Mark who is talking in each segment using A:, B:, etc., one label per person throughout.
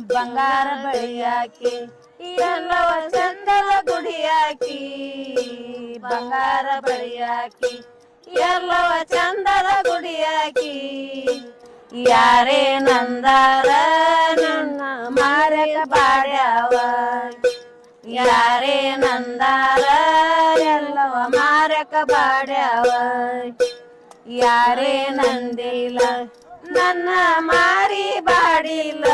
A: ಬಂಗಾರ ಬಳಿಯಾಕಿ ಎಲ್ಲವ ಚಂದದ ಗುಡಿಯಾಕಿ ಬಂಗಾರ ಬಳಿಯಾಕಿ ಎಲ್ಲವ ಚಂದದ ಗುಡಿಯಾಕಿ ಯಾರೇ ನಂದಾರ ನನ್ನ ಮಾರಕ ಬಾಡ್ಯಾವ ಯಾರೇ ನಂದಾರ ಎಲ್ಲವ ಮಾರಕ ಬಾಡ್ಯಾವ ಯಾರೇ ನಂದಿಲ್ಲ ನನ್ನ ಮಾರಿ ಬಾಡಿಲ್ಲ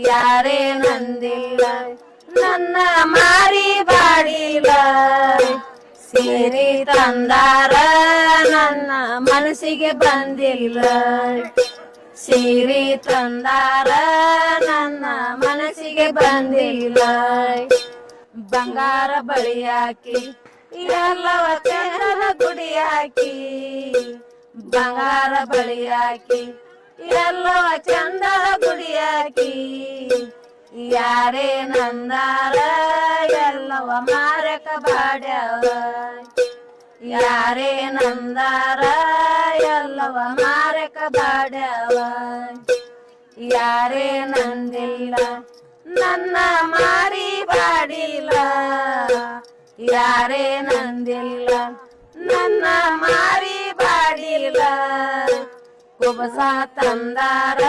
A: ಯಾರೇ ನಂದಿಲ್ಲ ನನ್ನ ಮಾರಿ ಬಾಡಿಲ್ಲ ಸೀರೆ ತಂದಾರ ನನ್ನ ಮನಸ್ಸಿಗೆ ಬಂದಿಲ್ಲ ಸೀರೆ ತಂದಾರ ನನ್ನ ಮನಸ್ಸಿಗೆ ಬಂದಿಲ್ಲ ಬಂಗಾರ ಬಳಿಯಾಕಿ ಎಲ್ಲವ ಚಂದದ ಗುಡಿಯಾಕಿ ಬಂಗಾರ ಬಳಿಯಾಕಿ ಎಲ್ಲವ ಚಂದದ ಗುಡಿಯಾಕಿ ಯಾರೇ ನಂದಾರ ಎಲ್ಲವ ಮಾರಕ ಬಾಡ್ಯಾವ ಯಾರೇ ನಂದಾರ ಎಲ್ಲವ ಮಾರಕ ಬಾಡ್ಯಾವ ಯಾರೇ ನಂದಿಲ್ಲ ನನ್ನ ಮಾರಿ ಬಾಡಿಲ್ಲ ಯಾರೇ ನಂದಿಲ್ಲ ನನ್ನ ಮಾರಿ ಬಾಡಿಲ್ಲ ಕುಬಸ ತಂದಾರ